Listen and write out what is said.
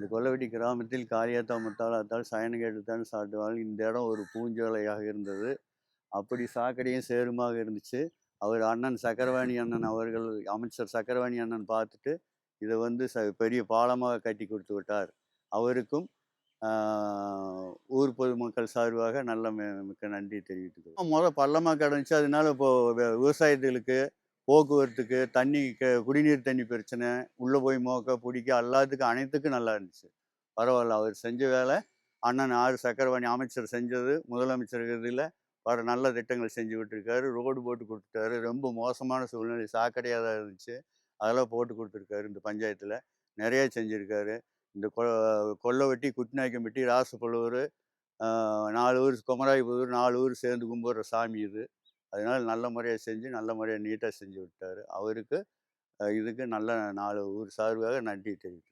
இந்த கொல்லவெட்டி கிராமத்தில் காளியாத்தா முத்தாலாத்தால் சயனகேட்டுத்தான் சாட்டுவாள். இந்த இடம் ஒரு பூஞ்சோலையாக இருந்தது. அப்படி சாக்கடையும் சேறுமாக இருந்துச்சு. அவர் அண்ணன் சக்கரவாணி அண்ணன் அவர்கள் அமைச்சர் சக்கரவாணி அண்ணன் பார்த்துட்டு இதை வந்து பெரிய பாலமாக கட்டி கொடுத்து விட்டார். அவருக்கும் ஊர் பொதுமக்கள் சார்பாக நல்ல மிக்க நன்றி தெரிவித்துக்கிறோம். முதல் பள்ளமாக கிடந்துச்சு. அதனால இப்போ விவசாயத்துகளுக்கு போக்குவரத்துக்கு தண்ணி குடிநீர் தண்ணி பிரச்சனை உள்ளே போய் மோக்க பிடிக்க எல்லாத்துக்கும் அனைத்துக்கும் நல்லா இருந்துச்சு. பரவாயில்ல, அவர் செஞ்ச வேலை அண்ணன் சக்கரவாணி அமைச்சர் செஞ்சது முதலமைச்சர் இதில் வர நல்ல திட்டங்கள் செஞ்சு விட்டுருக்காரு. ரோடு போட்டு கொடுத்துட்டாரு. ரொம்ப மோசமான சூழ்நிலை சாக்கடையாக தான் இருந்துச்சு. அதெல்லாம் போட்டு கொடுத்துருக்காரு. இந்த பஞ்சாயத்தில் நிறைய செஞ்சுருக்காரு. இந்த கொல்லவெட்டி, குட்டிநாயக்கம்பட்டி, ராசப்பழுவூர், 4 ஊர், குமராயிபுதூர் 4 ஊர் சேர்ந்து கும்பிட்ற சாமி இது. அதனால நல்ல முறையாக செஞ்சு நல்ல முறையாக நீட்டாக செஞ்சு விட்டார். அவருக்கு இதுக்கு நல்ல 4 ஊர் சார்பாக நன்றி தெரிவித்துக்கிறேன்.